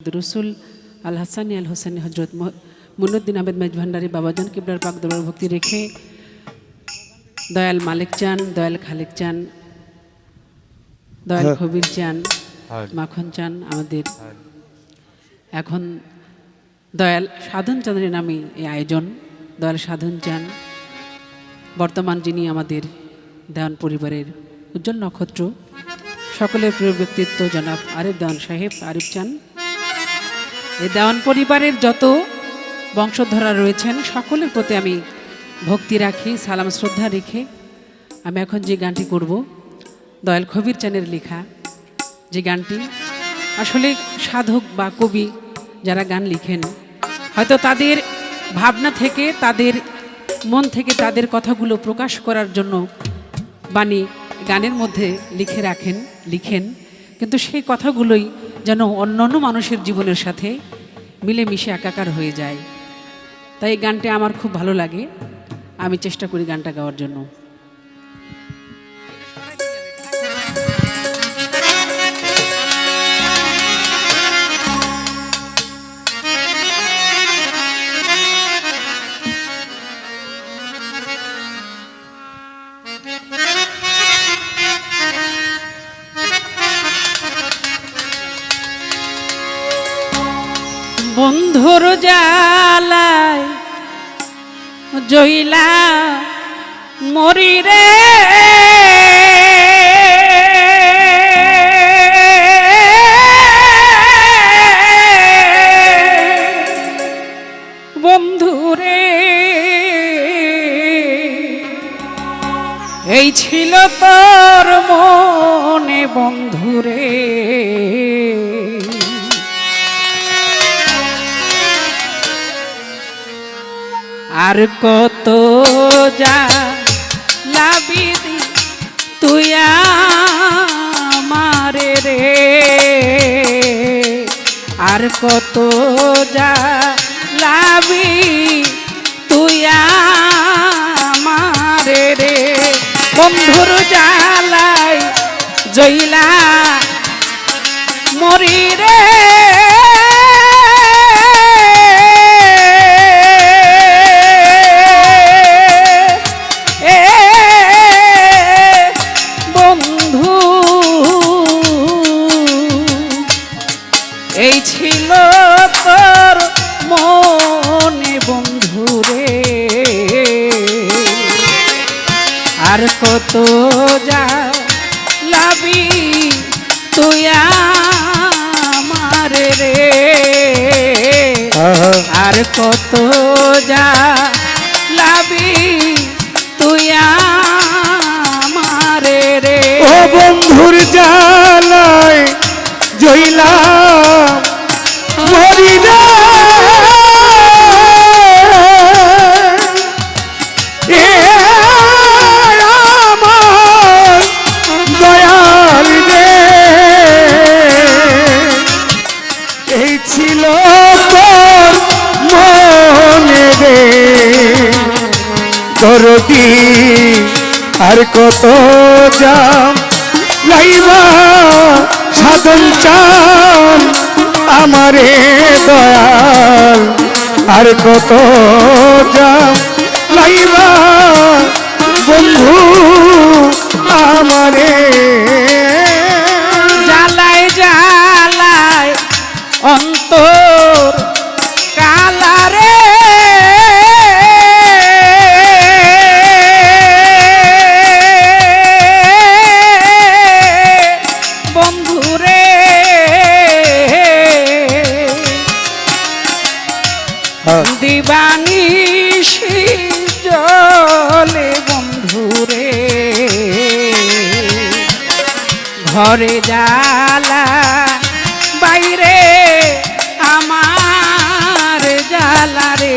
रसूल আল হাসানি আল হোসেনি হজরত মুন্নুদ্দিন আহমেদ মেজভান্ডারী বাবাজান কিবলার পাক দরবার ভক্তি রেখে দয়াল মালিক চান, দয়াল খালেক চান, দয়াল কবির চান, মাখন চান, আমাদের এখন দয়াল সাধন চাঁদের নামে এই আয়োজন। দয়াল সাধন চান বর্তমান যিনি আমাদের দেওয়ান পরিবারের উজ্জ্বল নক্ষত্র, সকলের প্রিয় ব্যক্তিত্ব জনাব আরিফ দেওয়ান সাহেব আরিফ চান। এই দেওয়ান পরিবারের যত বংশধরা রয়েছেন সকলের প্রতি আমি ভক্তি রাখি, সালাম শ্রদ্ধা রেখে আমি এখন যে গানটি করব দয়াল কবির চানের লেখা যে গানটি, আসলে সাধক বা কবি যারা গান লিখেন হয়তো তাদের ভাবনা থেকে, তাদের মন থেকে তাদের কথাগুলো প্রকাশ করার জন্য বাণী গানের মধ্যে লিখেন, কিন্তু সেই কথাগুলোই যেন অন্যান্য মানুষের জীবনের সাথে মিলেমিশে একাকার হয়ে যায়। তাই এই গানটা আমার খুব ভালো লাগে, আমি চেষ্টা করি গানটা গাওয়ার জন্য। বন্ধুর জালায় জইলা মরি রে, বন্ধুরে এই ছিল তোর মনে বন্ধুরে, আর কত যা লাবিদি তুই আমারে রে, আর কত যা লাবি তুই আমারে রে, বন্ধুর জালায় জইলা মরি রে, এই ছিল তোর মনে বন্ধুরে, আর কত যা লাবি তুই আমার রে, আর কত যা লাবি তুই আমার রে, ও বন্ধুর জালায় জইলা মরি রে, আমার দয়াল রে, এই ছিল তোর মনে রে দরদি, আর কত জাম লাইবা সাধন চান আমারে দয়াল, আর কত জাম লাইবা বন্ধু আমারে, জালায় জালায় অন্তর কালারে, বন্ধুরে দিবানিশি জলে বন্ধুরে, ঘরে জ্বালা বাইরে আমার জ্বালা রে,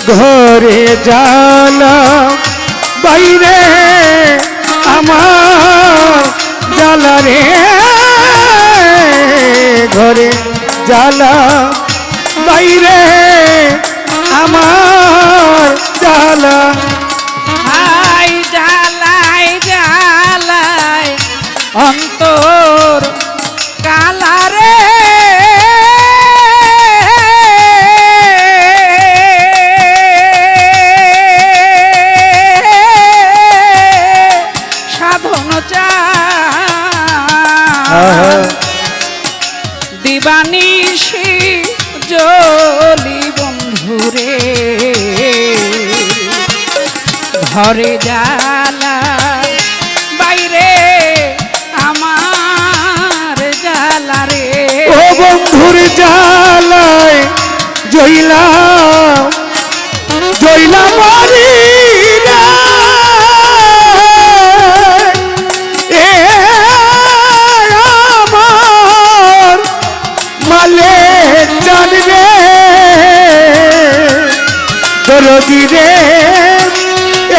ঘরে জ্বালা বাইরে আমার জ্বালা রে, ঘরে জ্বালা বাইরে আমার জ্বালা, আই জ্বালায় জ্বালায় অন্তর কালারে, বানিশি জলি বন্ধুরে ঘরে জ্বালা বাইরে আমার জ্বালা রে ও বন্ধুর জ্বালায় জইলা জইলা মারি রে এ আমার মালে জানবে দরদি রে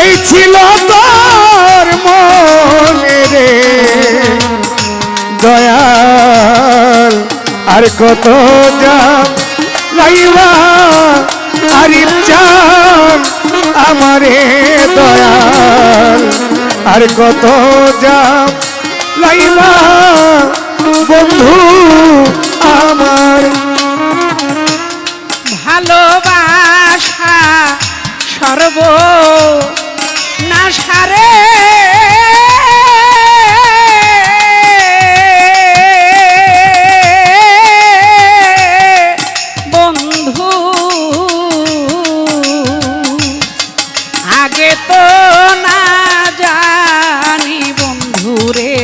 এই ছিল তোর মনে রে দয়াল আর কত যাম লাইবা আরিফ চান আমারে দয়াল আর কত যাম লাইবা বন্ধু আমার ভালোবাসা সর্ব নাশারে বন্ধু আগে তো না জানি বন্ধুরে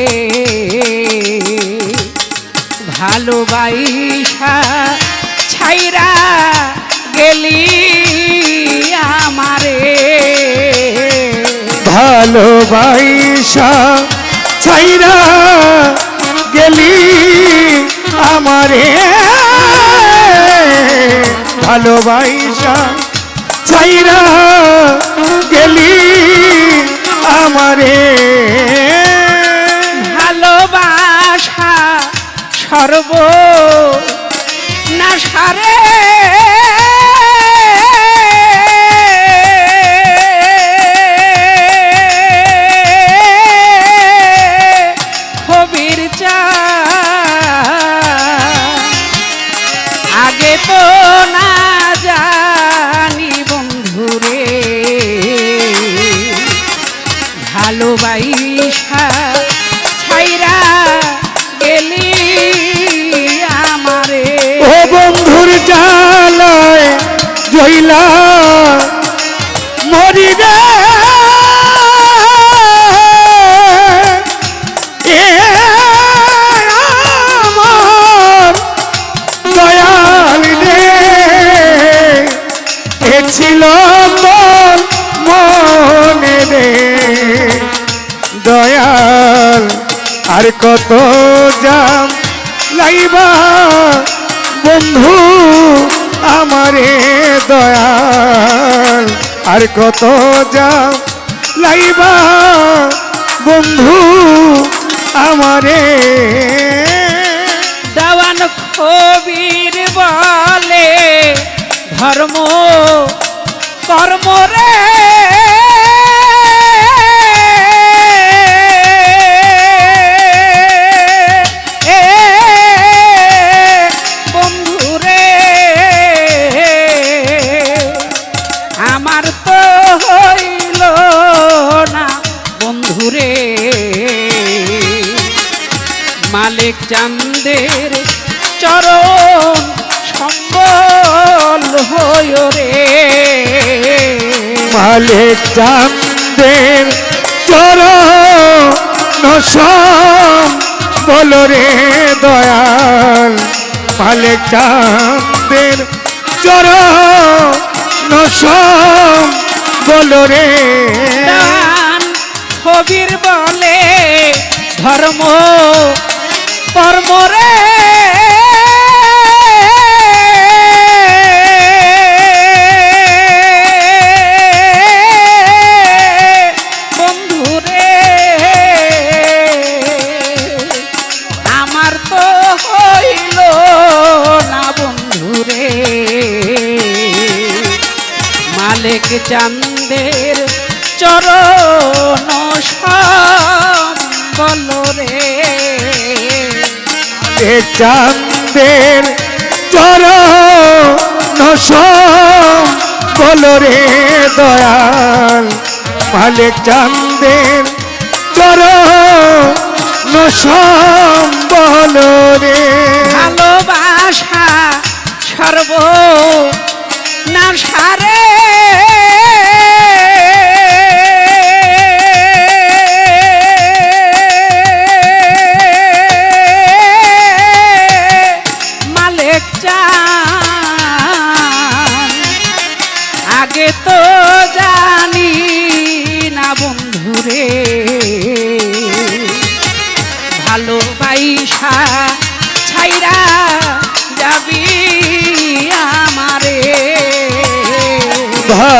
ভালোবাসা ছাইরা গেলি আমারে ভালোবাসা ছাইরা গেলি আমারে ভালোবাসা ছাইরা গেলি আমারে ভালোবাসা সর্ব নাশারে কবির চা আগে তো না জানি বন্ধুরে ভালোবাসা ছাইরা গেলি আমারে ও বন্ধুর জ্বালায় জইলা মরি রে এ আমার দয়াল রে এ ছিল তোর মনে রে দয়াল আর কত যাম লাইবা বন্ধু আমারে দয়াল আর কত যাম লাইবা বন্ধু আমারে দেওয়ান কবির বলে ধর্ম কর্ম রে বন্ধুরে আমার তো হইল না বন্ধুরে মালিক চান্দের চরণ সম্বল হয় রে মালিক চান্দের চরণ বল রে দয়াল মালিক চান্দের চরণ বল রে দান কবির বলে ধর্ম কর্ম রে বন্ধুরে আমার তো হইল না বন্ধুরে মালিক চান্দের চরণ সম্বল রে চান্দের চরণ বল রে দয়াল মালিক চান্দের চরণ বল রে ভালোবাসা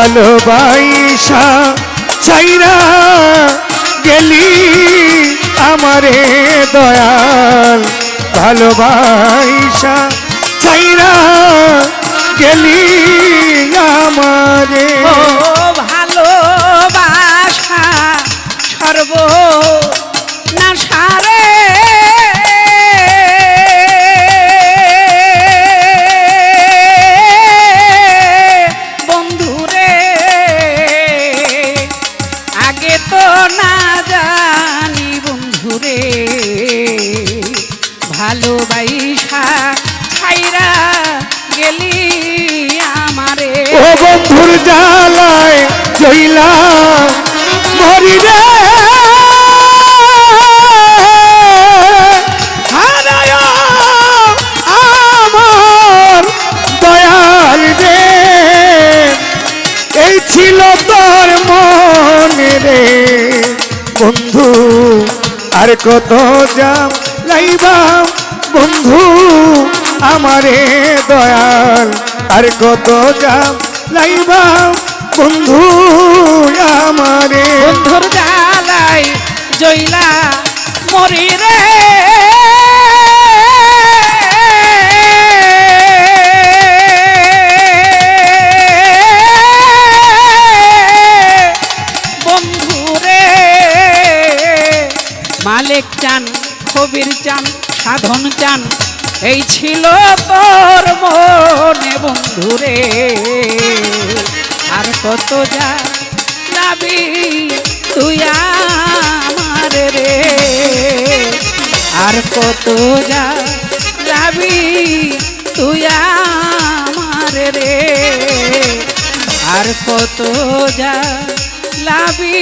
ভালোবাসা ছাইরা গেলি আমারে দয়াল ভালোবাসা ছাইরা গেলি আমারে ও ভালোবাসা সর্ব নাশারে বন্ধুরে আগে তো না জানি বন্ধুরে ভালোবাসা ছাইরা গেলি আমারে ও বন্ধুর জ্বালায় জইলা মরি রে হারায় আমার দয়াল রে এই ছিল তোর মনে রে বন্ধু আর কত যাম লাইবাম বন্ধু আমারে দয়াল আর কত যাম লাইবাম বন্ধু আমারে বন্ধুর জ্বালাই জইলা মরি রে বন্ধুরে মালিক চান কবির চান সাধন চান এই ছিল তোর মনে বন্ধুরে আর কত যা যাবি তুই আমার রে আর কত যা যাবি তুই আমার রে আর কত যা লাবি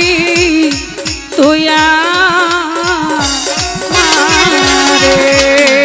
তুই আমার রে